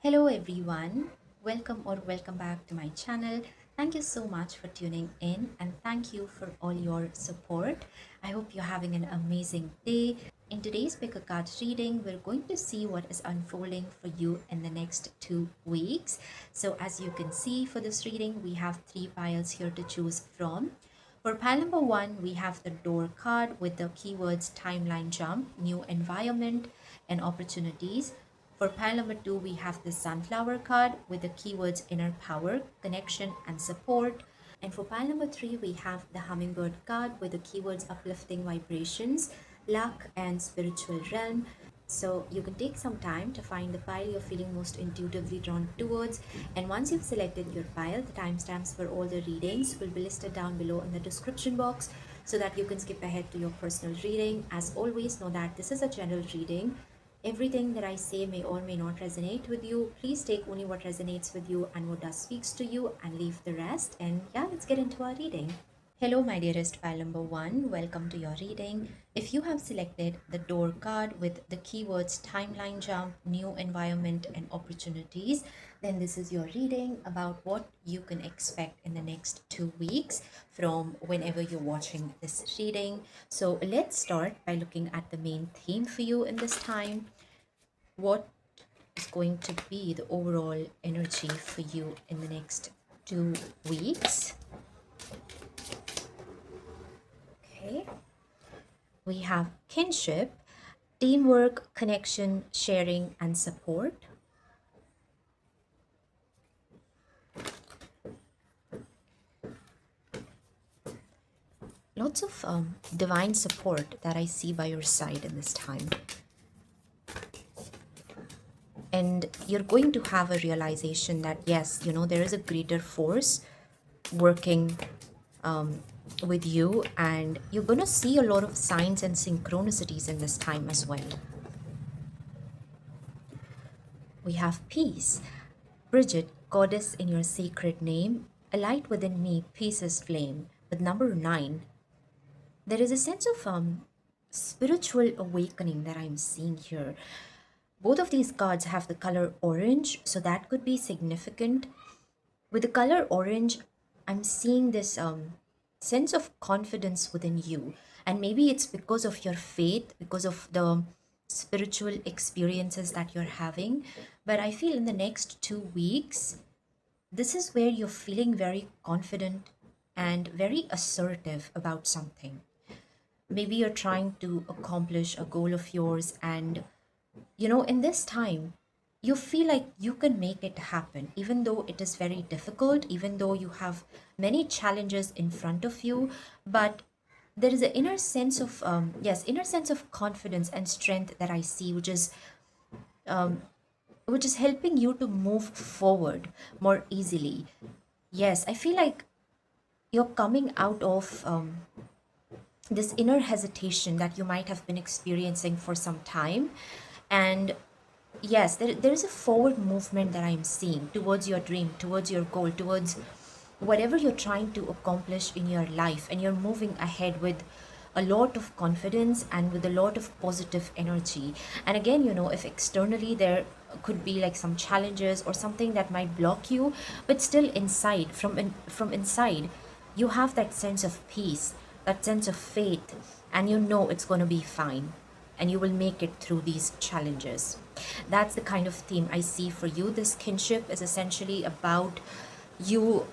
Hello everyone, welcome back to my channel. Thank you so much for tuning in and thank you for all your support. I hope you're having an amazing day. In today's pick a card reading, we're going to see what is unfolding for you in the next 2 weeks. So as you can see for this reading, we have three piles here to choose from. For pile number one, we have the door card with the keywords timeline jump, new environment, and opportunities. For pile number two, we have the sunflower card with the keywords inner power, connection, and support. And for pile number three, we have the hummingbird card with the keywords uplifting vibrations, luck, and spiritual realm. So you can take some time to find the pile you're feeling most intuitively drawn towards. And once you've selected your pile, the timestamps for all the readings will be listed down below in the description box so that you can skip ahead to your personal reading. As always, know that this is a general reading. Everything that I say may or may not resonate with you. Please take only what resonates with you and what does speaks to you and leave the rest. And yeah, let's get into our reading. Hello, my dearest pile number one. Welcome to your reading. If you have selected the door card with the keywords timeline jump, new environment, and opportunities, then this is your reading about what you can expect in the next 2 weeks from whenever you're watching this reading. So let's start by looking at the main theme for you in this time. What is going to be the overall energy for you in the next 2 weeks? Okay. We have kinship, teamwork, connection, sharing, and support. Lots of divine support that I see by your side in this time. And you're going to have a realization that, yes, there is a greater force working with you, and you're going to see a lot of signs and synchronicities in this time as well. We have peace. Bridget, goddess in your sacred name, a light within me, peace is flame. With number 9, there is a sense of spiritual awakening that I'm seeing here. Both of these cards have the color orange, so that could be significant. With the color orange, I'm seeing this sense of confidence within you. And maybe it's because of your faith, because of the spiritual experiences that you're having. But I feel in the next 2 weeks, this is where you're feeling very confident and very assertive about something. Maybe you're trying to accomplish a goal of yours, and in this time, you feel like you can make it happen, even though it is very difficult, even though you have many challenges in front of you. But there is an inner sense of, inner sense of confidence and strength that I see, which is helping you to move forward more easily. Yes, I feel like you're coming out of this inner hesitation that you might have been experiencing for some time. And yes, there is a forward movement that I'm seeing towards your dream, towards your goal, towards whatever you're trying to accomplish in your life. And you're moving ahead with a lot of confidence and with a lot of positive energy. And again, if externally there could be like some challenges or something that might block you, but still inside, from inside, you have that sense of peace, that sense of faith, and it's going to be fine and you will make it through these challenges. That's the kind of theme I see for you. This kinship is essentially about you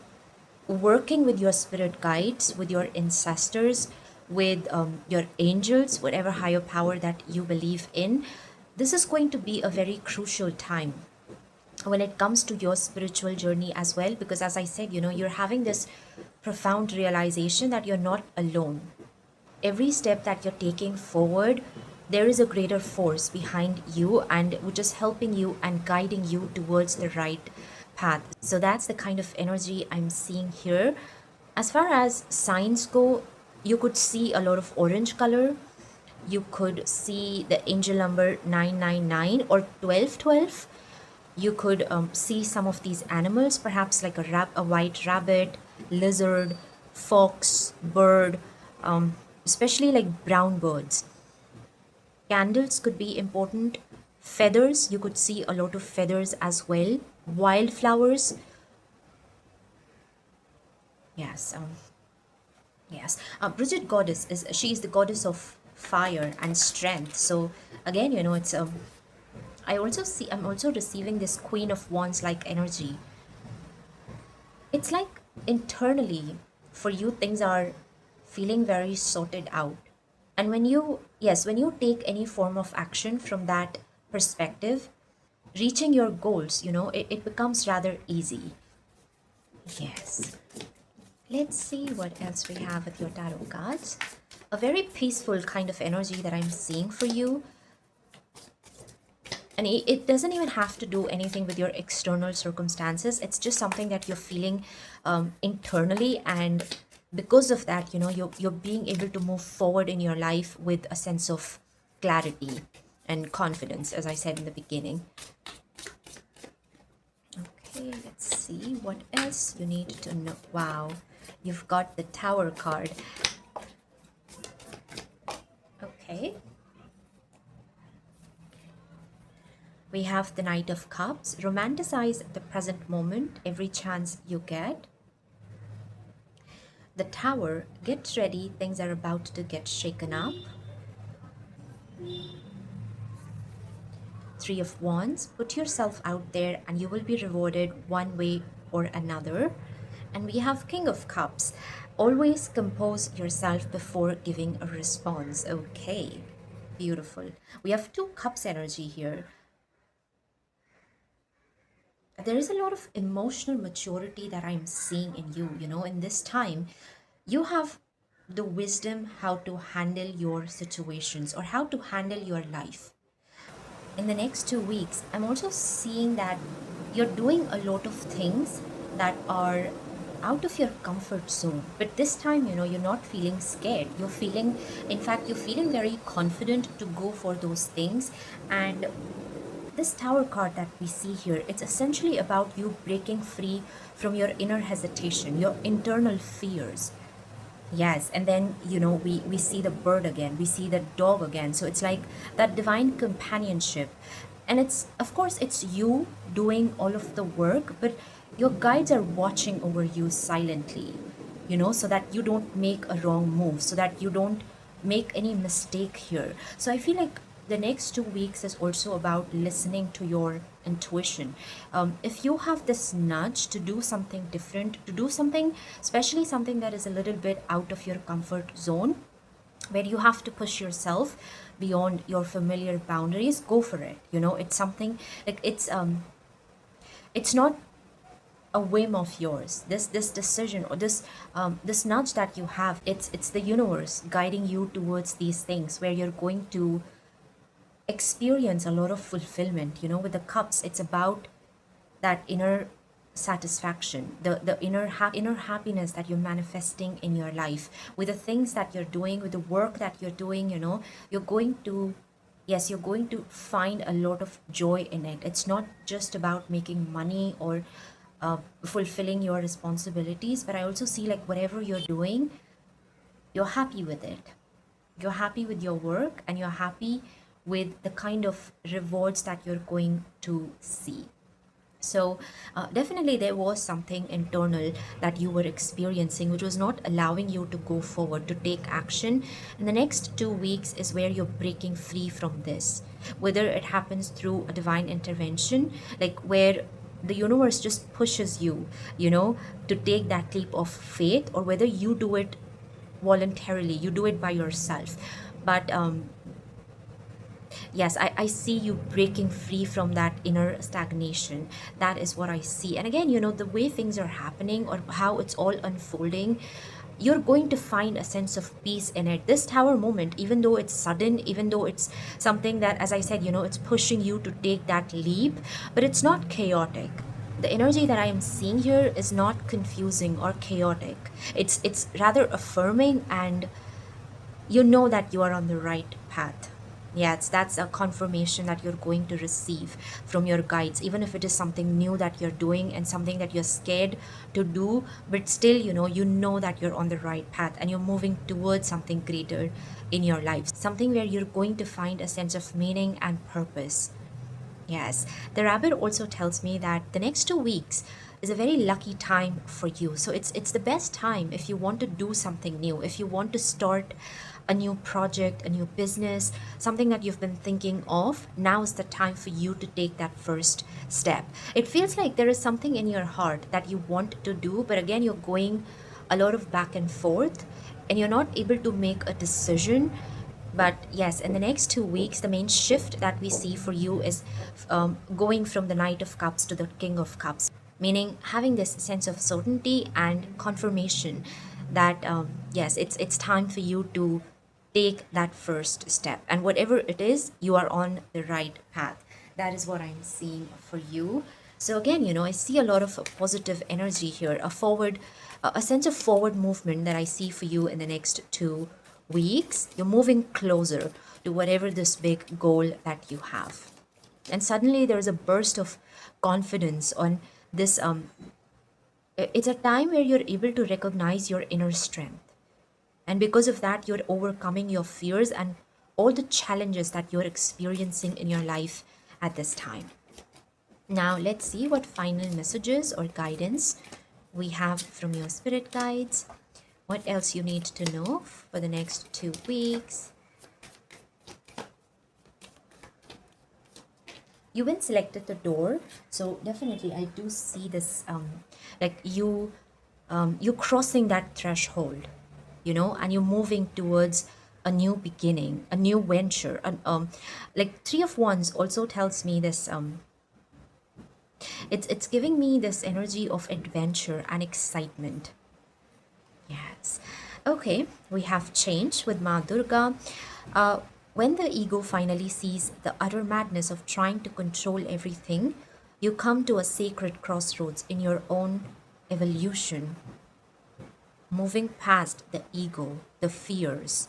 working with your spirit guides, with your ancestors, with your angels, whatever higher power that you believe in. This is going to be a very crucial time when it comes to your spiritual journey as well, because as I said, you're having this profound realization that you're not alone. Every step that you're taking forward, there is a greater force behind you and which is helping you and guiding you towards the right path. So that's the kind of energy I'm seeing here. As far as signs go, you could see a lot of orange color. You could see the angel number 999 or 1212. You could see some of these animals, perhaps like a white rabbit, lizard, fox, bird, especially like brown birds. Candles could be important Feathers, you could see a lot of feathers as well. Wildflowers. Yes, yes. Bridget goddess is, she is the goddess of fire and strength. So again, it's I also see, I'm also receiving this Queen of Wands like energy. It's like internally for you things are feeling very sorted out. And when you, yes, when you take any form of action from that perspective, reaching your goals, it becomes rather easy. Yes. Let's see what else we have with your tarot cards. A very peaceful kind of energy that I'm seeing for you. And it doesn't even have to do anything with your external circumstances. It's just something that you're feeling internally. And because of that, you're being able to move forward in your life with a sense of clarity and confidence, as I said in the beginning. Okay, let's see what else you need to know. Wow, you've got the Tower card. Okay. We have the Knight of Cups. Romanticize the present moment every chance you get. The Tower, get ready, things are about to get shaken up. Three of Wands, put yourself out there and you will be rewarded one way or another. And we have King of Cups, always compose yourself before giving a response. Okay, beautiful. We have two cups energy here. There is a lot of emotional maturity that I'm seeing in you, in this time. You have the wisdom how to handle your situations or how to handle your life. In the next 2 weeks, I'm also seeing that you're doing a lot of things that are out of your comfort zone. But this time, you're not feeling scared. You're feeling, in fact, you're feeling very confident to go for those things. And this Tower card that we see here, it's essentially about you breaking free from your inner hesitation, your internal fears. Yes, and then we see the bird again, we see the dog again. So it's like that divine companionship. And it's, of course, it's you doing all of the work, but your guides are watching over you silently, so that you don't make a wrong move, so that you don't make any mistake here. So I feel like the next 2 weeks is also about listening to your intuition. If you have this nudge to do something different, to do something, especially something that is a little bit out of your comfort zone, where you have to push yourself beyond your familiar boundaries, go for it. It's something like it's not a whim of yours. This decision or this nudge that you have, it's the universe guiding you towards these things where you're going to experience a lot of fulfillment. With the cups, it's about that inner satisfaction, the inner happiness that you're manifesting in your life with the things that you're doing, with the work that you're doing. You're going to, yes, you're going to find a lot of joy in it. It's not just about making money or fulfilling your responsibilities, but I also see like whatever you're doing, you're happy with it. You're happy with your work and you're happy with the kind of rewards that you're going to see. So definitely there was something internal that you were experiencing which was not allowing you to go forward, to take action. And the next 2 weeks is where you're breaking free from this, whether it happens through a divine intervention, like where the universe just pushes you, to take that leap of faith, or whether you do it voluntarily, you do it by yourself. But yes, I see you breaking free from that inner stagnation. That is what I see. And again, the way things are happening or how it's all unfolding, you're going to find a sense of peace in it. This Tower moment, even though it's sudden, even though it's something that, as I said, it's pushing you to take that leap, but it's not chaotic. The energy that I am seeing here is not confusing or chaotic. It's rather affirming, and you know that you are on the right path. Yes, that's a confirmation that you're going to receive from your guides, even if it is something new that you're doing and something that you're scared to do, but still, you know that you're on the right path and you're moving towards something greater in your life, something where you're going to find a sense of meaning and purpose. Yes, the rabbit also tells me that the next 2 weeks is a very lucky time for you. So it's the best time if you want to do something new, if you want to start a new project, a new business, something that you've been thinking of. Now is the time for you to take that first step. It feels like there is something in your heart that you want to do, but again, you're going a lot of back and forth and you're not able to make a decision. But yes, in the next 2 weeks, the main shift that we see for you is going from the Knight of Cups to the King of Cups, meaning having this sense of certainty and confirmation that yes, it's time for you to take that first step. And whatever it is, you are on the right path. That is what I'm seeing for you. So again, I see a lot of positive energy here, a sense of forward movement that I see for you in the next 2 weeks. You're moving closer to whatever this big goal that you have. And suddenly there is a burst of confidence on this. It's a time where you're able to recognize your inner strength. And because of that, you're overcoming your fears and all the challenges that you're experiencing in your life at this time. Now, let's see what final messages or guidance we have from your spirit guides. What else you need to know for the next 2 weeks. You been selected the door, so definitely I do see this like you crossing that threshold, and you're moving towards a new beginning, a new venture. And like Three of Wands also tells me this. It's giving me this energy of adventure and excitement. Yes. Okay, we have change with Ma Durga. Uh, when the ego finally sees the utter madness of trying to control everything, you come to a sacred crossroads in your own evolution, moving past the ego, the fears.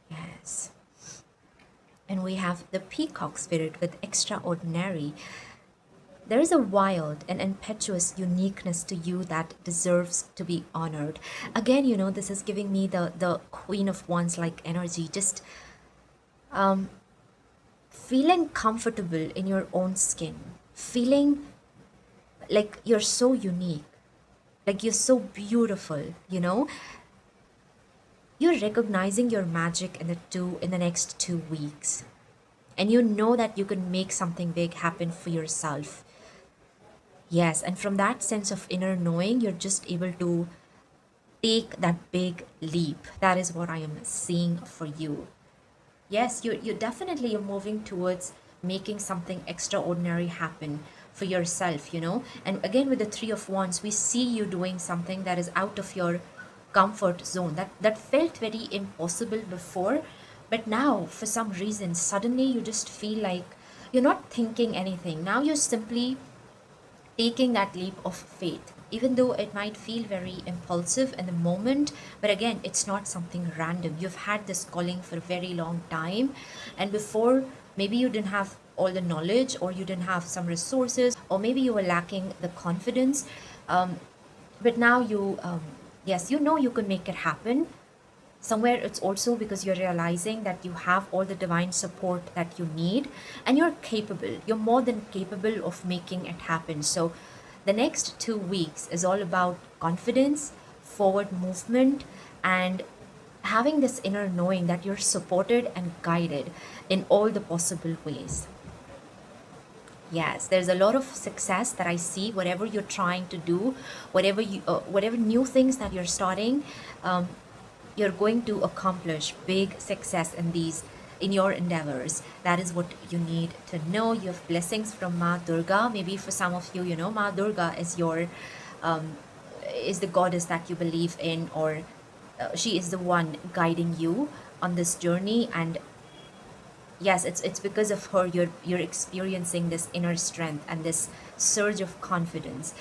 Yes. And we have the peacock spirit with extraordinary. There is a wild and impetuous uniqueness to you that deserves to be honored. Again, this is giving me the Queen of Wands like energy, just feeling comfortable in your own skin, feeling like you're so unique, like you're so beautiful, You're recognizing your magic in the next 2 weeks. And you know that you can make something big happen for yourself. Yes, and from that sense of inner knowing, you're just able to take that big leap. That is what I am seeing for you. Yes, you definitely are moving towards making something extraordinary happen for yourself, And again, with the Three of Wands, we see you doing something that is out of your comfort zone. That felt very impossible before, but now, for some reason, suddenly you just feel like you're not thinking anything. Now you're simply taking that leap of faith, even though it might feel very impulsive in the moment. But again, it's not something random. You've had this calling for a very long time, and before, maybe you didn't have all the knowledge, or you didn't have some resources, or maybe you were lacking the confidence. But now yes, you can make it happen. Somewhere it's also because you're realizing that you have all the divine support that you need, and you're more than capable of making it happen. So the next 2 weeks is all about confidence, forward movement, and having this inner knowing that you're supported and guided in all the possible ways. Yes, there's a lot of success that I see. Whatever you're trying to do, whatever new things that you're starting, um, you're going to accomplish big success in your endeavors. That is what you need to know. You have blessings from Ma Durga. Maybe for some of you, Ma Durga is your is the goddess that you believe in, or she is the one guiding you on this journey. And yes, it's because of her you're experiencing this inner strength and this surge of confidence.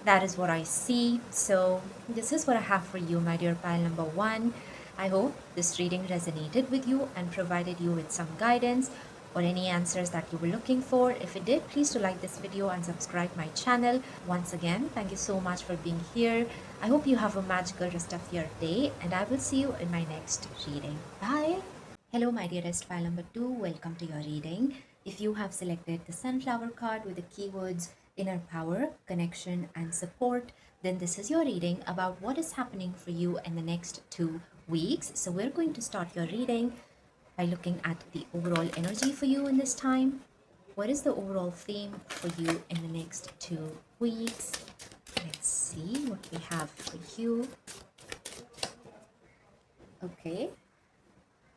That is what I see. So this is what I have for you, my dear pile number one. I hope this reading resonated with you and provided you with some guidance or any answers that you were looking for. If it did, please do like this video and subscribe my channel. Once again, thank you so much for being here. I hope you have a magical rest of your day, and I will see you in my next reading. Bye. Hello, my dearest pile number two. Welcome to your reading. If you have selected the sunflower card with the keywords inner power, connection, and support, then this is your reading about what is happening for you in the next 2 weeks. So, we're going to start your reading by looking at the overall energy for you in this time. What is the overall theme for you in the next 2 weeks? Let's see what we have for you. Okay.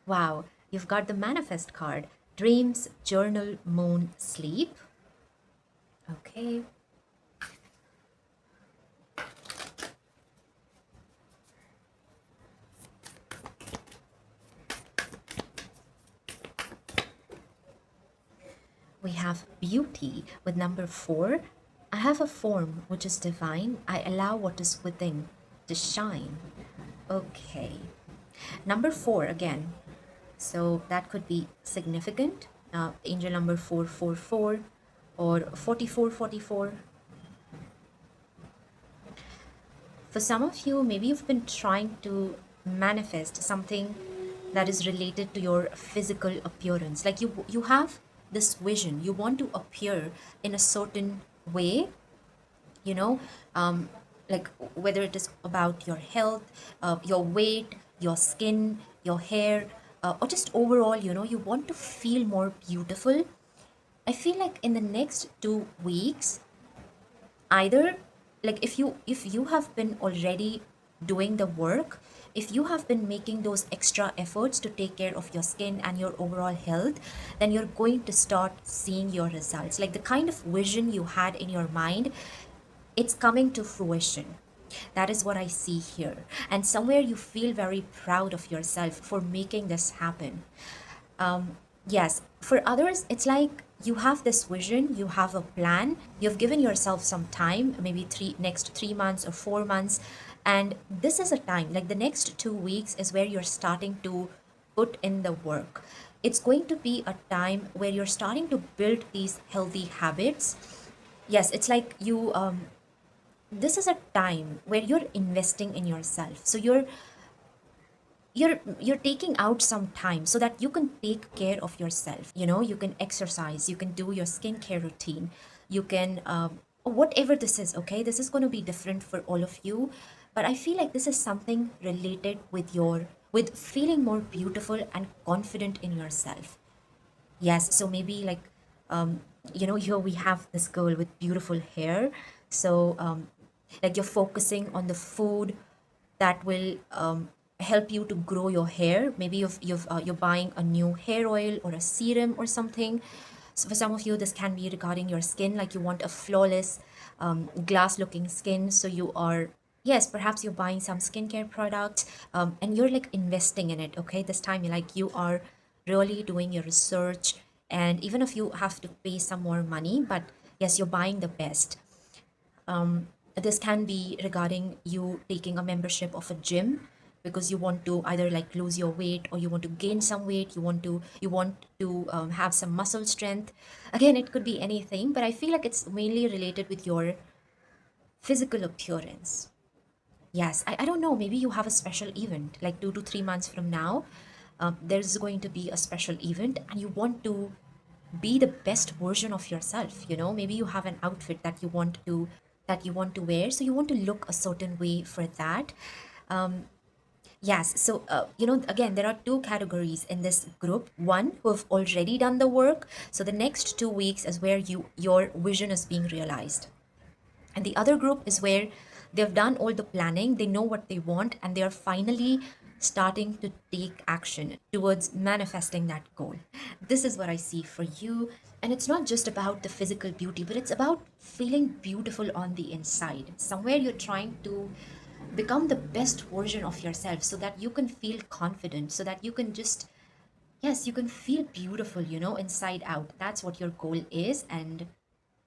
Wow, you've got the manifest card. Dreams, journal, moon, sleep. Okay. We have beauty with number 4. I have a form which is divine. I allow what is within to shine. Okay. Number 4 again. So that could be significant. Angel number 444 or 4444. For some of you, maybe you've been trying to manifest something that is related to your physical appearance. Like you have this vision. You want to appear in a certain way, you know, like whether it is about your health, your weight, your skin, your hair, or just overall, you want to feel more beautiful. I feel like in the next 2 weeks, either like if you have been already doing the work, if you have been making those extra efforts to take care of your skin and your overall health, then you're going to start seeing your results. Like the kind of vision you had in your mind, it's coming to fruition. That is what I see here. And somewhere you feel very proud of yourself for making this happen. Yes, for others, it's like you have this vision, you have a plan, you've given yourself some time, maybe next 3 months or 4 months, and this is a time, like the next 2 weeks is where you're starting to put in the work. It's going to be a time where you're starting to build these healthy habits. Yes, it's like this is a time where you're investing in yourself. So you're taking out some time so that you can take care of yourself. You can exercise, you can do your skincare routine, you can whatever this is. Okay, this is going to be different for all of you, but I feel like this is something related with feeling more beautiful and confident in yourself. Yes, so maybe like, here we have this girl with beautiful hair. So, like you're focusing on the food that will help you to grow your hair. Maybe you're buying a new hair oil or a serum or something. So for some of you, this can be regarding your skin, like you want a flawless, glass-looking skin. So you are, yes, perhaps you're buying some skincare products, and you're like investing in it. Okay, this time you are really doing your research, and even if you have to pay some more money, but yes, you're buying the best. This can be regarding you taking a membership of a gym because you want to either like lose your weight or you want to gain some weight. You want to have some muscle strength. Again, it could be anything, but I feel like it's mainly related with your physical appearance. Yes, I don't know. Maybe you have a special event like 2 to 3 months from now. There's going to be a special event, and you want to be the best version of yourself. Maybe you have an outfit that you want to wear, so you want to look a certain way for that. Yes, so again, there are two categories in this group. One who have already done the work, so the next 2 weeks is where your vision is being realized. And the other group is where they've done all the planning, they know what they want, and they are finally starting to take action towards manifesting that goal. This is what I see for you. And it's not just about the physical beauty, but it's about feeling beautiful on the inside. Somewhere you're trying to become the best version of yourself so that you can feel confident, so that you can just, yes, you can feel beautiful, inside out. That's what your goal is. And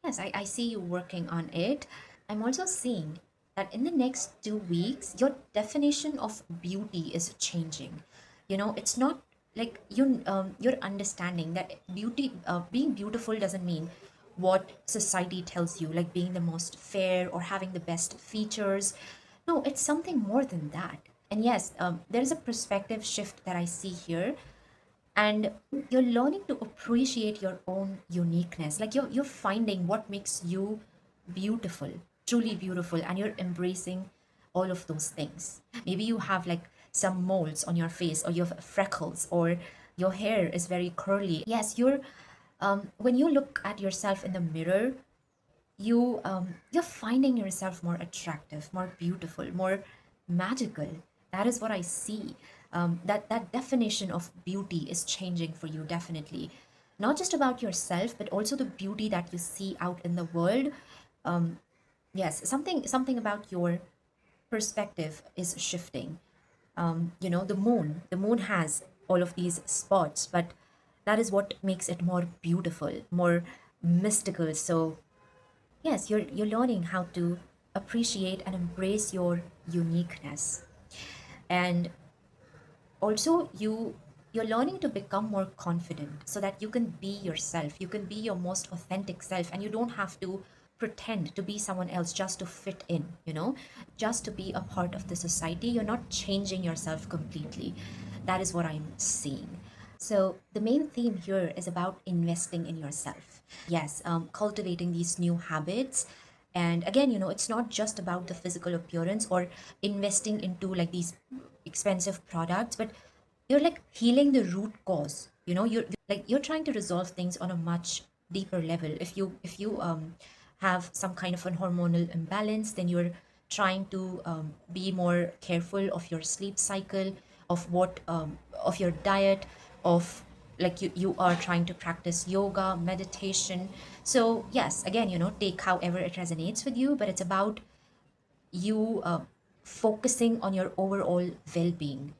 yes, I see you working on it. I'm also seeing that in the next 2 weeks, your definition of beauty is changing. It's not like you're understanding that being beautiful doesn't mean what society tells you, like being the most fair or having the best features. No, it's something more than that. And yes, there is a perspective shift that I see here. and you're learning to appreciate your own uniqueness. Like you're finding what makes you beautiful, truly beautiful, and you're embracing all of those things. Maybe you have like some moles on your face, or you have freckles, or your hair is very curly. Yes, you're when you look at yourself in the mirror, you're finding yourself more attractive, more beautiful, more magical. That is what I see. That definition of beauty is changing for you, definitely. Not just about yourself, but also the beauty that you see out in the world. Yes, something about your perspective is shifting. The moon has all of these spots, but that is what makes it more beautiful, more mystical. So yes, you're learning how to appreciate and embrace your uniqueness. And also you're learning to become more confident so that you can be yourself. You can be your most authentic self, and you don't have to pretend to be someone else just to fit in, just to be a part of the society. You're not changing yourself completely. That is what I'm seeing. So the main theme here is about investing in yourself. Yes, cultivating these new habits. And again, it's not just about the physical appearance or investing into like these expensive products, but you're like healing the root cause. You're trying to resolve things on a much deeper level. If you have some kind of an hormonal imbalance, then you're trying to be more careful of your sleep cycle, of what of your diet, of like you are trying to practice yoga, meditation. So yes, again, take however it resonates with you, but it's about you focusing on your overall well-being.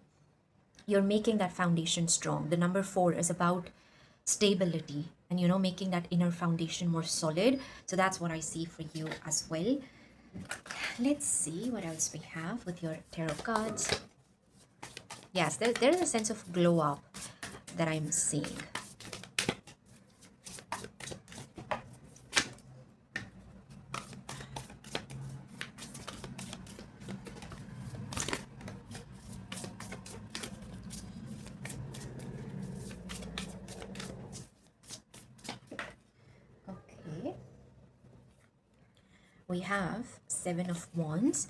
You're making that foundation strong. The number 4 is about stability, and making that inner foundation more solid. So that's what I see for you as well. Let's see what else we have with your tarot cards. Yes, there is a sense of glow up that I'm seeing. Okay, we have 7 of Wands.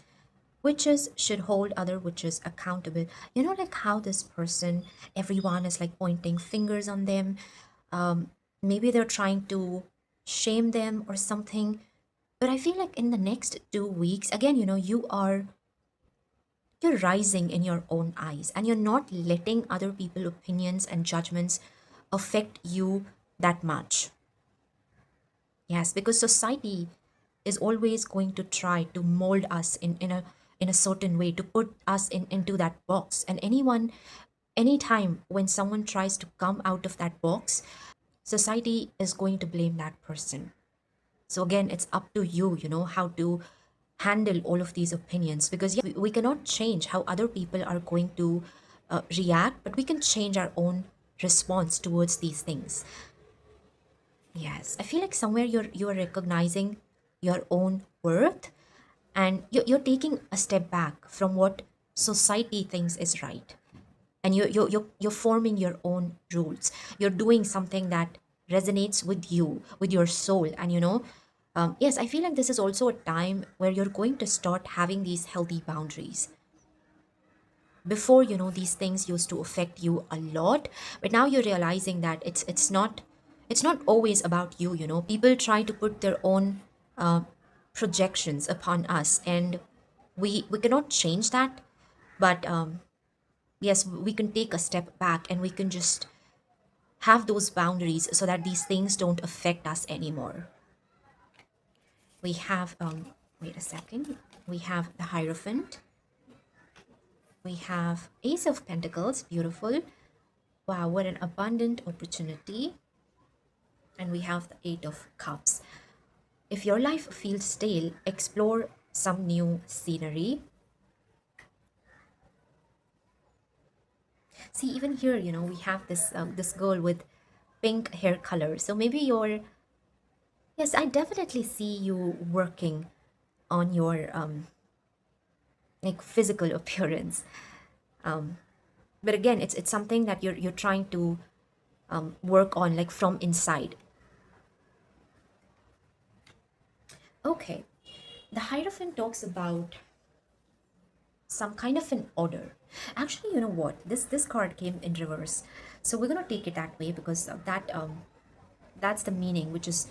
Witches should hold other witches accountable. Like how this person, everyone is like pointing fingers on them. Maybe they're trying to shame them or something. But I feel like in the next 2 weeks, again, you're rising in your own eyes, and you're not letting other people opinions and judgments affect you that much. Yes, because society is always going to try to mold us in a certain way, to put us into that box. And anytime when someone tries to come out of that box, society is going to blame that person. So again, it's up to you, how to handle all of these opinions. Because yeah, we cannot change how other people are going to react, but we can change our own response towards these things. Yes, I feel like somewhere you're recognizing your own worth, and you're taking a step back from what society thinks is right, and you're forming your own rules. You're doing something that resonates with you, with your soul. And yes, I feel like this is also a time where you're going to start having these healthy boundaries. Before, these things used to affect you a lot, but now you're realizing that it's not always about you. People try to put their own uh, projections upon us, and we cannot change that. But yes, we can take a step back, and we can just have those boundaries so that these things don't affect us anymore. We have wait a second, we have the Hierophant, we have Ace of Pentacles, beautiful. Wow, what an abundant opportunity. And we have the Eight of Cups. If your life feels stale, explore some new scenery. See, even here, we have this girl with pink hair color. So maybe you're, yes, I definitely see you working on your like physical appearance. But again, it's something that you're trying to work on, like from inside. Okay, the Hierophant talks about some kind of an order. Actually, you know what? This card came in reverse, so we're gonna take it that way because that's the meaning which is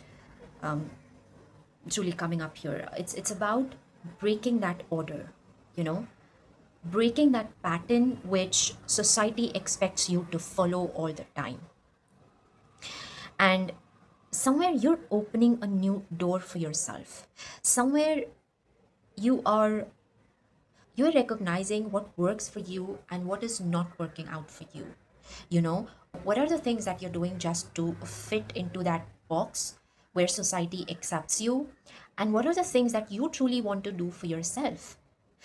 truly coming up here. It's about breaking that order, you know, breaking that pattern which society expects you to follow all the time, and somewhere you're opening a new door for yourself. Somewhere you are you're recognizing what works for you and what is not working out for you. You know, what are the things that you're doing just to fit into that box where society accepts you, and what are the things that you truly want to do for yourself?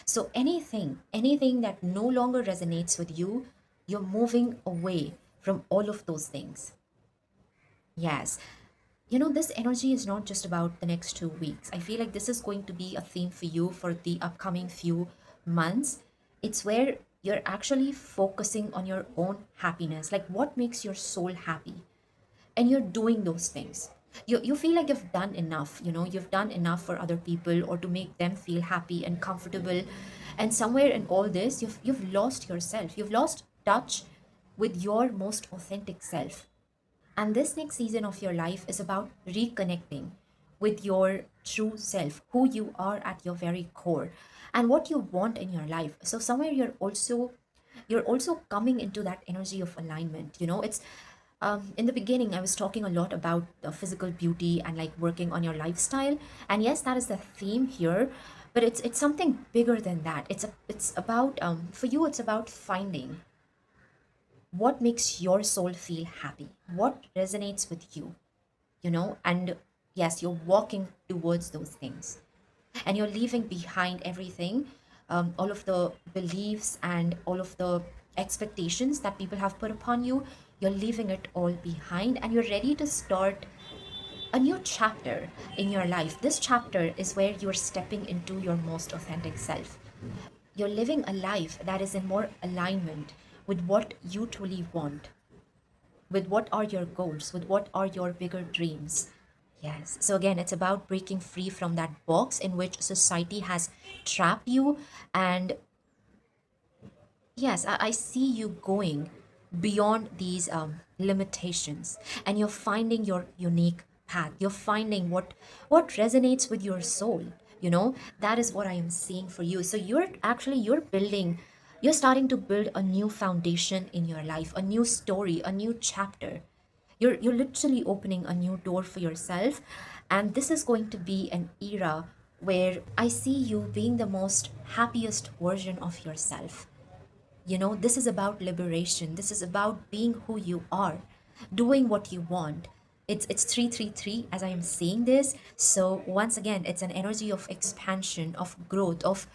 So anything that no longer resonates with you, you're moving away from all of those things. Yes. You know, this energy is not just about the next 2 weeks. I feel like this is going to be a theme for you for the upcoming few months. It's where you're actually focusing on your own happiness, like what makes your soul happy. And you're doing those things. You feel like you've done enough, you know, you've done enough for other people or to make them feel happy and comfortable. And somewhere in all this, you've lost yourself. You've lost touch with your most authentic self. And this next season of your life is about reconnecting with your true self, who you are at your very core, and what you want in your life. So somewhere you're also coming into that energy of alignment. You know, it's in the beginning I was talking a lot about physical beauty and like working on your lifestyle, and yes, that is the theme here. But it's something bigger than that. It's about for you, it's about finding what makes your soul feel happy, what resonates with you, you know. And yes, you're walking towards those things, and you're leaving behind everything, all of the beliefs and all of the expectations that people have put upon you. You're leaving it all behind, and you're ready to start a new chapter in your life. This chapter is where you're stepping into your most authentic self. You're living a life that is in more alignment with what you truly want, with what are your goals, with what are your bigger dreams. Yes. So again, it's about breaking free from that box in which society has trapped you. And yes, I see you going beyond these limitations, and you're finding your unique path. You're finding what resonates with your soul. You know, that is what I am seeing for you. So you're starting to build a new foundation in your life, a new story, a new chapter. You're literally opening a new door for yourself, and this is going to be an era where I see you being the most happiest version of yourself. You know, this is about liberation. This is about being who you are, doing what you want. It's 333 as I am saying this. So once again, it's an energy of expansion, of growth, of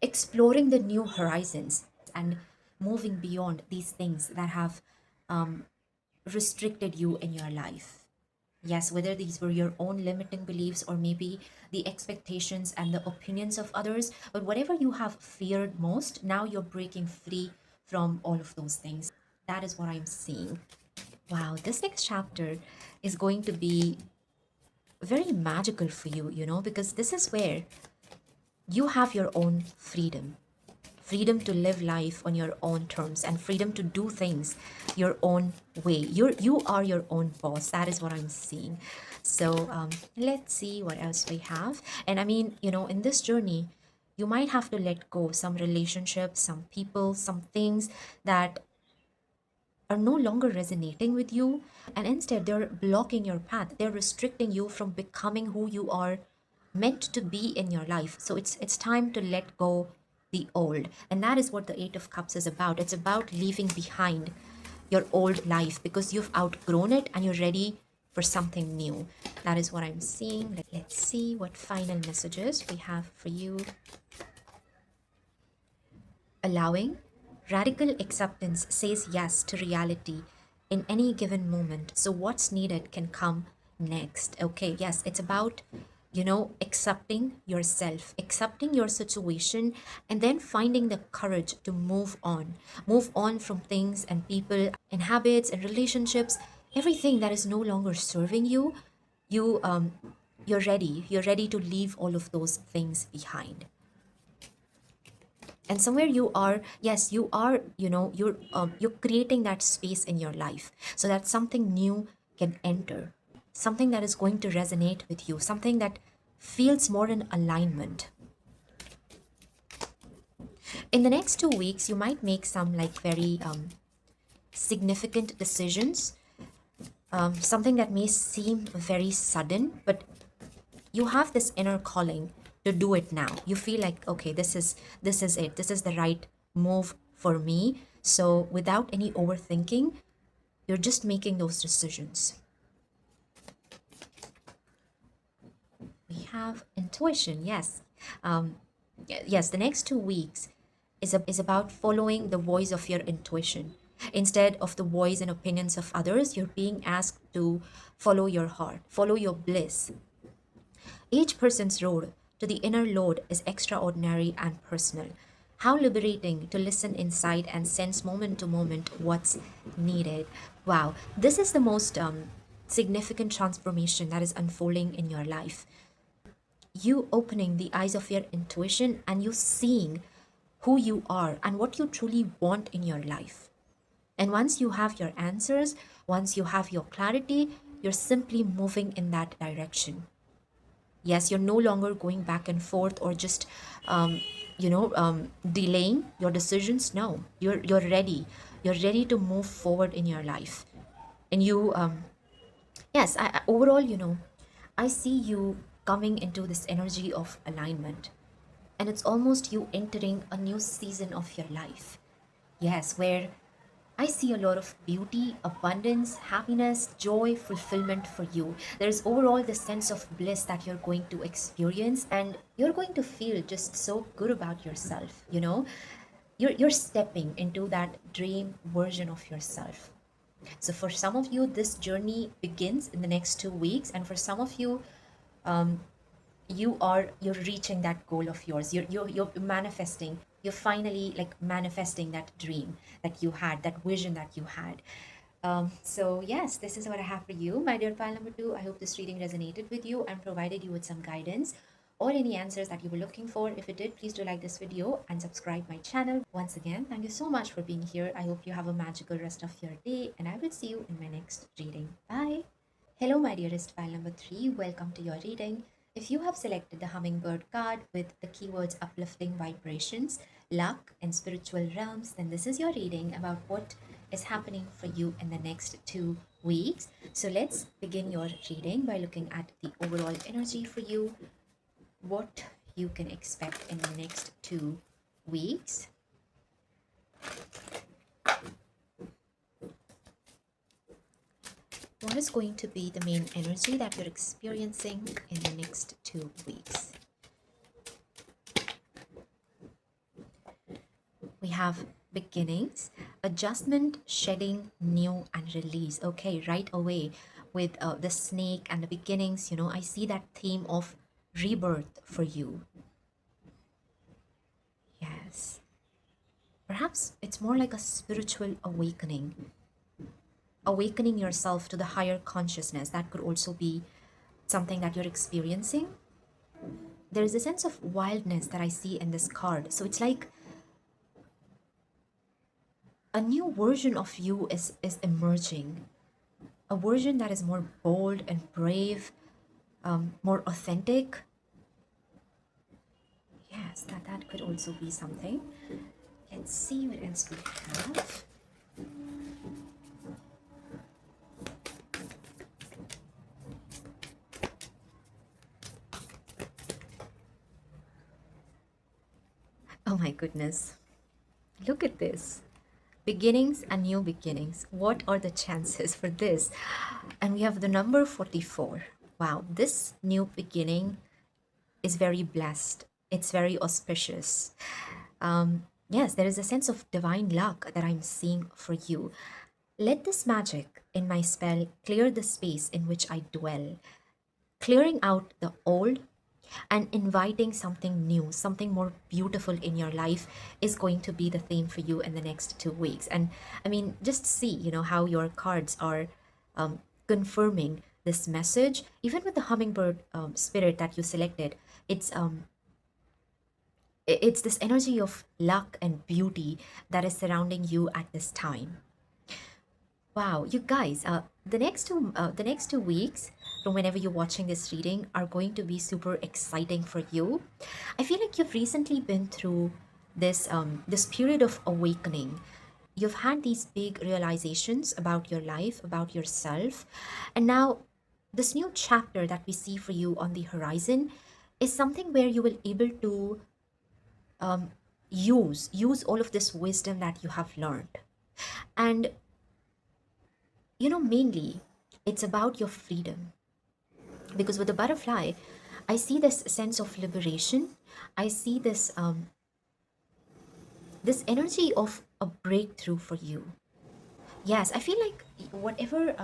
exploring the new horizons and moving beyond these things that have restricted you in your life. Yes, whether these were your own limiting beliefs or maybe the expectations and the opinions of others, but whatever you have feared most, now you're breaking free from all of those things. That is what I'm seeing. Wow, this next chapter is going to be very magical for you, you know, because this is where you have your own freedom, freedom to live life on your own terms, and freedom to do things your own way. You are your own boss. That is what I'm seeing. So let's see what else we have. And I mean, you know, in this journey, you might have to let go some relationships, some people, some things that are no longer resonating with you, and instead they're blocking your path. They're restricting you from becoming who you are meant to be in your life. So it's time to let go the old, and that is what the 8 of Cups is about. It's about leaving behind your old life because you've outgrown it and you're ready for something new. That is what I'm seeing. Let's see what final messages we have for you. Allowing radical acceptance says yes to reality in any given moment. So, what's needed can come next. Okay, yes, it's about accepting yourself, accepting your situation, and then finding the courage to move on from things and people and habits and relationships, everything that is no longer serving you. You're ready to leave all of those things behind. And somewhere you are, yes, you are, you're creating that space in your life so that something new can enter, something that is going to resonate with you, something that feels more in alignment. In the next 2 weeks you might make some like very significant decisions, something that may seem very sudden, but you have this inner calling to do it now. You feel like, okay, this is it, this is the right move for me. So without any overthinking, you're just making those decisions. We have intuition, yes. Yes, the next 2 weeks is about following the voice of your intuition. Instead of the voice and opinions of others, you're being asked to follow your heart, follow your bliss. Each person's road to the inner Lord is extraordinary and personal. How liberating to listen inside and sense moment to moment what's needed. Wow, this is the most significant transformation that is unfolding in your life. You opening the eyes of your intuition and you seeing who you are and what you truly want in your life. And once you have your answers, once you have your clarity, you're simply moving in that direction. Yes, you're no longer going back and forth or just delaying your decisions. No, you're ready. You're ready to move forward in your life. And you yes, overall, I see you coming into this energy of alignment, and it's almost you entering a new season of your life. Yes, where I see a lot of beauty, abundance, happiness, joy, fulfillment for you. There's overall this sense of bliss that you're going to experience, and you're going to feel just so good about yourself, You're stepping into that dream version of yourself. So for some of you, this journey begins in the next 2 weeks, and for some of you, you're reaching that goal of yours. You're manifesting, you're finally like manifesting that dream that you had, that vision that you had. So yes, this is what I have for you, my dear pile number two. I hope this reading resonated with you and provided you with some guidance or any answers that you were looking for. If it did, please do like this video and subscribe my channel. Once again, thank you so much for being here. I hope you have a magical rest of your day, and I will see you in my next reading. Bye. Hello, my dearest file number three. Welcome to your reading. If you have selected the hummingbird card with the keywords uplifting vibrations, luck, and spiritual realms, then this is your reading about what is happening for you in the next 2 weeks. So let's begin your reading by looking at the overall energy for you, what you can expect in the next 2 weeks. What is going to be the main energy that you're experiencing in the next 2 weeks? We have beginnings, adjustment, shedding, new, and release. Okay, right away with the snake and the beginnings, I see that theme of rebirth for you. Yes. Perhaps it's more like a spiritual awakening yourself to the higher consciousness. That could also be something that you're experiencing. There is a sense of wildness that I see in this card. So it's like a new version of you is emerging. A version that is more bold and brave, more authentic. Yes, that could also be something. Let's see what else we have. Oh my goodness. Look at this. Beginnings and new beginnings. What are the chances for this? And we have the number 44. Wow, this new beginning is very blessed. It's very auspicious. Yes, there is a sense of divine luck that I'm seeing for you. Let this magic in my spell clear the space in which I dwell, clearing out the old, And inviting something new, something more beautiful in your life is going to be the theme for you in the next 2 weeks. And I mean, just see, how your cards are confirming this message. Even with the hummingbird spirit that you selected, it's it's this energy of luck and beauty that is surrounding you at this time. Wow, you guys, the next 2 weeks from whenever you're watching this reading are going to be super exciting for you. I feel like you've recently been through this period of awakening. You've had these big realizations about your life, about yourself, and now this new chapter that we see for you on the horizon is something where you will able to use all of this wisdom that you have learned. And mainly it's about your freedom, because with the butterfly I see this sense of liberation. I see this energy of a breakthrough for you. Yes, I feel like whatever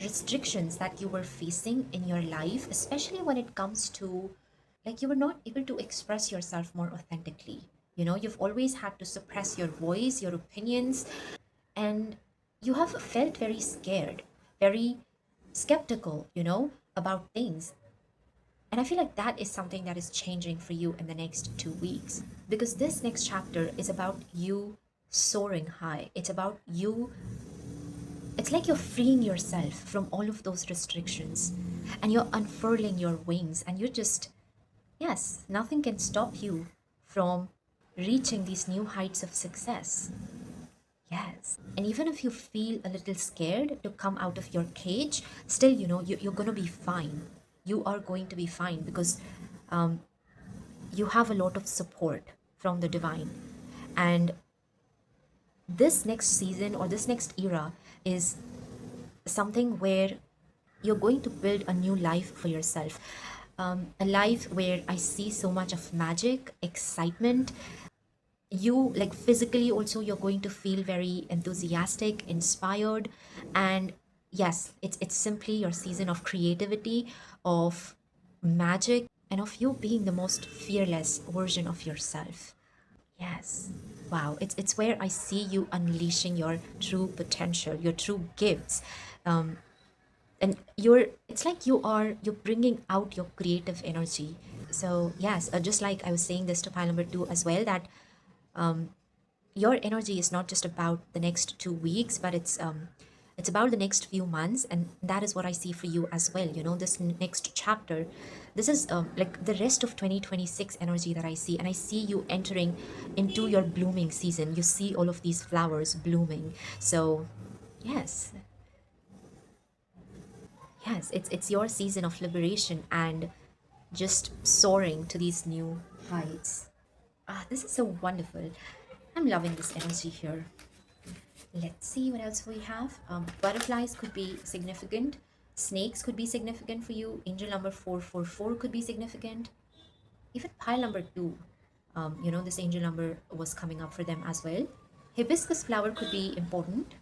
restrictions that you were facing in your life, especially when it comes to, like, you were not able to express yourself more authentically. You've always had to suppress your voice, your opinions, and you have felt very scared, very skeptical, about things. And I feel like that is something that is changing for you in the next 2 weeks, because this next chapter is about you soaring high. It's about you, it's like you're freeing yourself from all of those restrictions and you're unfurling your wings, and you're just, yes, nothing can stop you from reaching these new heights of success. Yes. And even if you feel a little scared to come out of your cage, still, you're going to be fine. You are going to be fine because you have a lot of support from the divine. And this next season or this next era is something where you're going to build a new life for yourself. A life where I see so much of magic, excitement. You, like, physically also, you're going to feel very enthusiastic, inspired. And yes, it's simply your season of creativity, of magic, and of you being the most fearless version of yourself. Yes. Wow, it's where I see you unleashing your true potential, your true gifts. And it's like you're bringing out your creative energy. So yes, just like I was saying this to pile number 2 as well, that your energy is not just about the next 2 weeks, but it's about the next few months, and that is what I see for you as well. This next chapter, this is like the rest of 2026 energy that I see, and I see you entering into your blooming season. You see all of these flowers blooming. So yes, yes, it's your season of liberation and just soaring to these new heights. Ah, this is so wonderful. I'm loving this energy here. Let's see what else we have. Butterflies could be significant. Snakes could be significant for you. Angel number 444 could be significant. Even pile number 2, this angel number was coming up for them as well. Hibiscus flower could be important.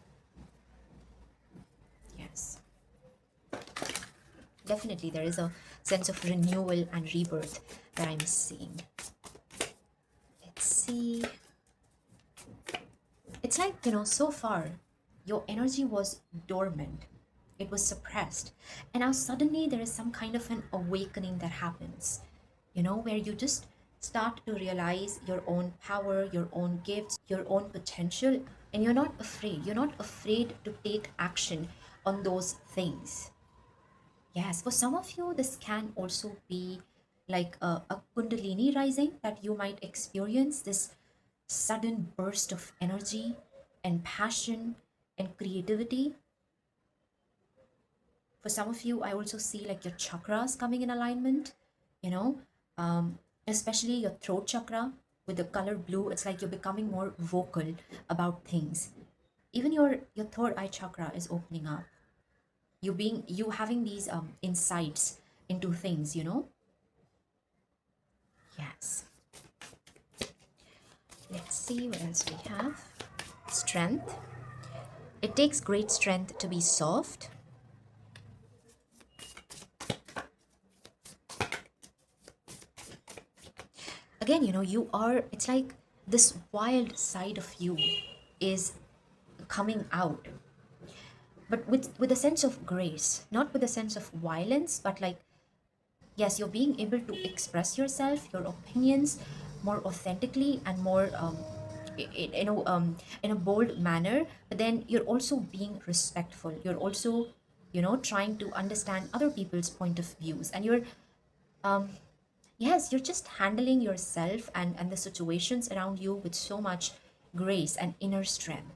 Yes, definitely there is a sense of renewal and rebirth that I'm seeing. Let's see. It's like, so far, your energy was dormant, it was suppressed. And now suddenly there is some kind of an awakening that happens, where you just start to realize your own power, your own gifts, your own potential. And you're not afraid. You're not afraid to take action on those things. Yes, for some of you, this can also be like a Kundalini rising that you might experience, this sudden burst of energy and passion and creativity. For some of you, I also see like your chakras coming in alignment, you know, especially your throat chakra with the color blue. It's like you're becoming more vocal about things. Even your third eye chakra is opening up. You having these insights into things. Yes. Let's see what else we have. Strength. It takes great strength to be soft. Again, you are, it's like this wild side of you is coming out, but with a sense of grace, not with a sense of violence, but like, yes, you're being able to express yourself, your opinions, more authentically and more in a bold manner. But then you're also being respectful. You're also, trying to understand other people's point of views, and you're yes, you're just handling yourself and the situations around you with so much grace and inner strength,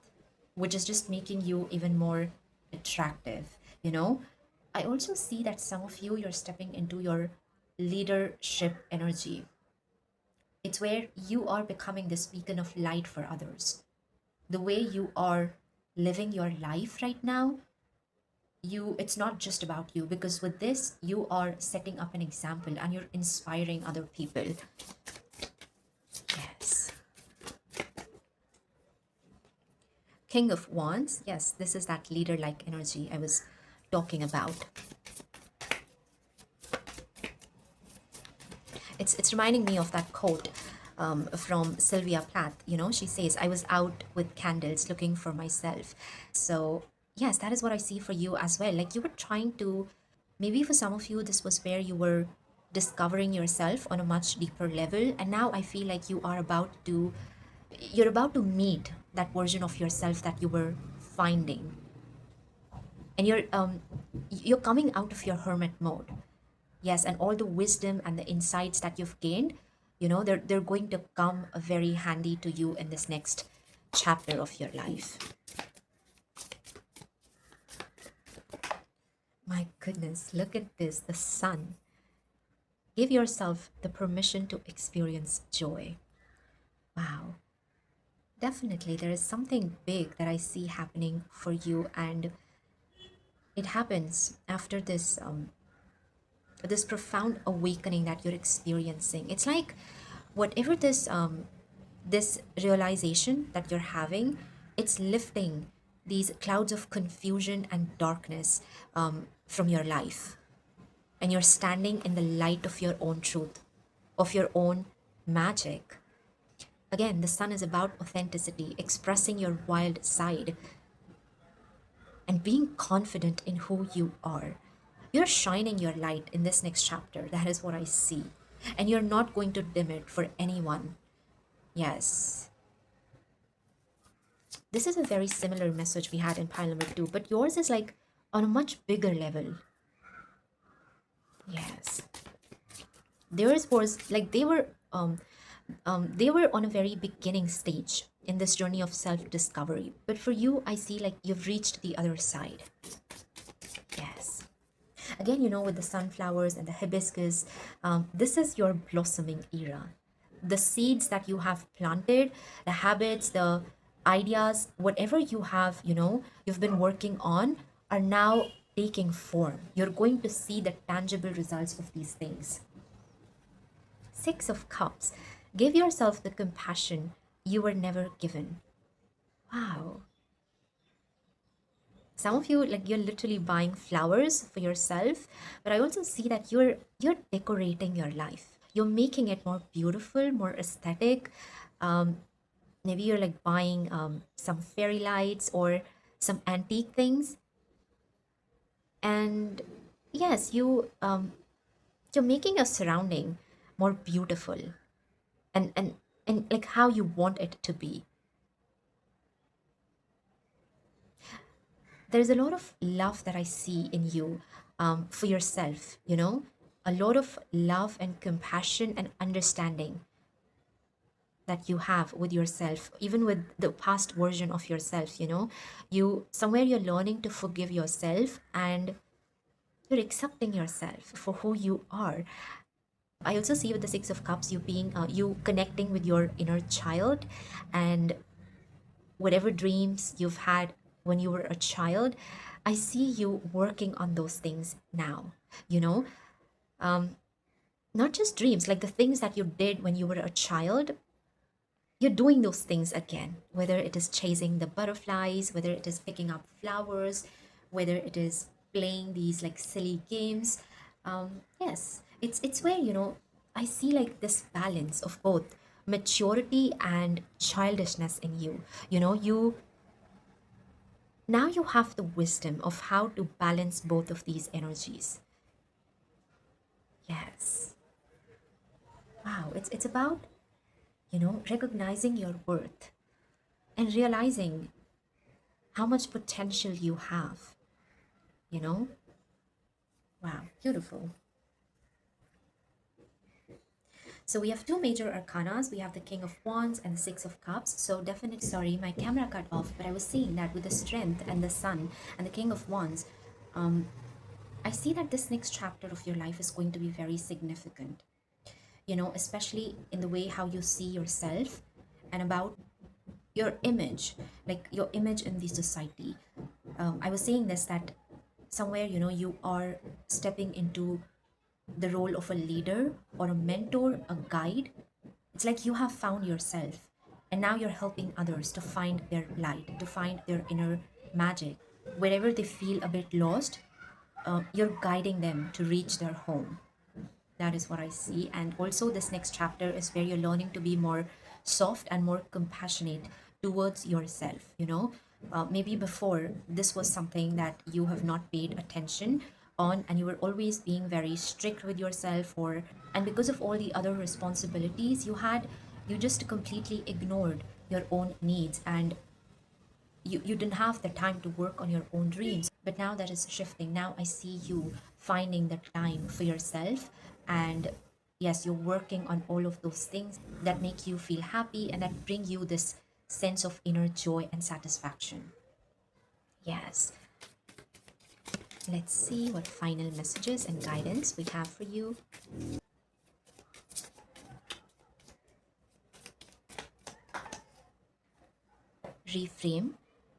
which is just making you even more attractive, you know? I also see that some of you, you're stepping into your leadership energy. It's where you are becoming this beacon of light for others. The way you are living your life right now, it's not just about you, because with this you are setting up an example and you're inspiring other people. Yes. King of Wands. Yes, this is that leader like energy I was talking about. It's reminding me of that quote from Sylvia Plath. She says, "I was out with candles looking for myself." So yes, that is what I see for you as well. Like, you were trying to, maybe for some of you, this was where you were discovering yourself on a much deeper level, and now I feel like you're about to meet that version of yourself that you were finding, and you're coming out of your hermit mode. Yes, and all the wisdom and the insights that you've gained, they're going to come very handy to you in this next chapter of your life. My goodness, look at this, the sun. Give yourself the permission to experience joy. Wow. Definitely, there is something big that I see happening for you, and it happens after this profound awakening that you're experiencing. It's like whatever this realization that you're having, it's lifting these clouds of confusion and darkness from your life, and you're standing in the light of your own truth, of your own magic. Again, the sun is about authenticity, expressing your wild side, and being confident in who you are. You're shining your light in this next chapter. That is what I see. And you're not going to dim it for anyone. Yes. This is a very similar message we had in pile number two, but yours is like on a much bigger level. Yes. Theirs was like they were on a very beginning stage in this journey of self-discovery. But for you, I see like you've reached the other side. Yes. Again, with the sunflowers and the hibiscus, this is your blossoming era. The seeds that you have planted, the habits, the ideas, whatever you have, you've been working on, are now taking form. You're going to see the tangible results of these things. Six of Cups. Give yourself the compassion you were never given. Wow. Some of you, like, you're literally buying flowers for yourself, but I also see that you're decorating your life. You're making it more beautiful, more aesthetic. um, Maybe you're like buying some fairy lights or some antique things, and yes, you're making your surrounding more beautiful, and like how you want it to be. There's a lot of love that I see in you, for yourself, a lot of love and compassion and understanding that you have with yourself, even with the past version of yourself. You're learning to forgive yourself, and you're accepting yourself for who you are. I also see with the Six of Cups, you connecting with your inner child, and whatever dreams you've had when you were a child, I see you working on those things now. You know, not just dreams, like the things that you did when you were a child, you're doing those things again, whether it is chasing the butterflies, whether it is picking up flowers, whether it is playing these like silly games. Yes, it's where, I see like this balance of both maturity and childishness in you. You now you have the wisdom of how to balance both of these energies. Yes. Wow, it's about, recognizing your worth and realizing how much potential you have, you know? Wow, beautiful. So we have two major arcanas. We have the King of Wands and the Six of Cups. So definitely, sorry, my camera cut off, but I was saying that with the Strength and the Sun and the King of Wands, I see that this next chapter of your life is going to be very significant, especially in the way how you see yourself and about your image, like your image in the society. I was saying this that somewhere, you are stepping into the role of a leader or a mentor, a guide. It's like you have found yourself and now you're helping others to find their light, to find their inner magic. Wherever they feel a bit lost, you're guiding them to reach their home. That is what I see. And also, this next chapter is where you're learning to be more soft and more compassionate towards yourself. Maybe before this was something that you have not paid attention on, and you were always being very strict with yourself, and because of all the other responsibilities you had, you just completely ignored your own needs, and you didn't have the time to work on your own dreams. But now that is shifting. Now I see you finding the time for yourself, and yes, you're working on all of those things that make you feel happy and that bring you this sense of inner joy and satisfaction. Yes. Let's see what final messages and guidance we have for you. Reframe.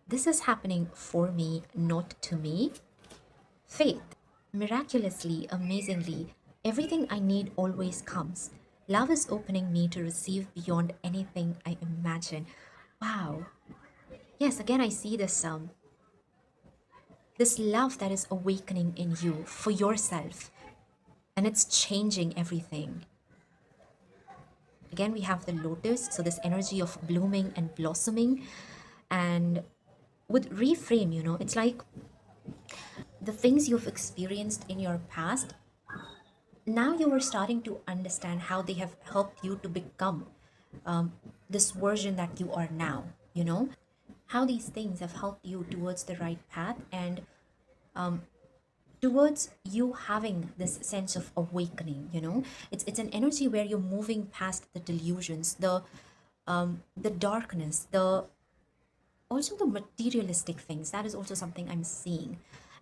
This is happening for me, not to me. Faith. Miraculously, amazingly, everything I need always comes. Love is opening me to receive beyond anything I imagine. Wow. Yes, again I see this love that is awakening in you for yourself, and it's changing everything. Again, we have the lotus, so this energy of blooming and blossoming. And with reframe, it's like the things you've experienced in your past, now you are starting to understand how they have helped you to become this version that you are now, how these things have helped you towards the right path, and towards you having this sense of awakening. It's an energy where you're moving past the delusions, the darkness, the also the materialistic things. That is also something I'm seeing.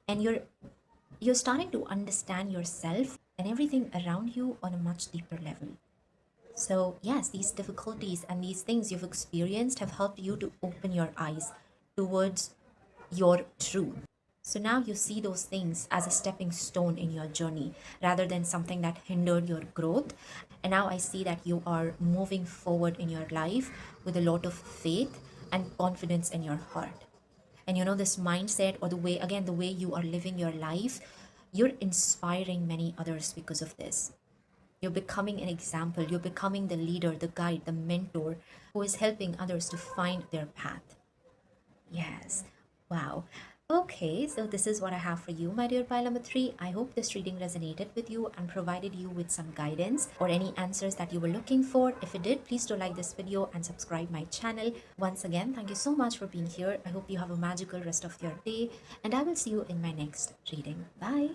And you're starting to understand yourself and everything around you on a much deeper level. So yes, these difficulties and these things you've experienced have helped you to open your eyes towards your truth. So now you see those things as a stepping stone in your journey rather than something that hindered your growth. And now I see that you are moving forward in your life with a lot of faith and confidence in your heart. And this mindset, or the way, again, the way you are living your life, you're inspiring many others because of this. You're becoming an example. You're becoming the leader, the guide, the mentor who is helping others to find their path. Yes. Wow. Okay, so this is what I have for you, my dear pile number 3. I hope this reading resonated with you and provided you with some guidance or any answers that you were looking for. If it did, please do like this video and subscribe my channel. Once again, thank you so much for being here. I hope you have a magical rest of your day, and I will see you in my next reading. Bye.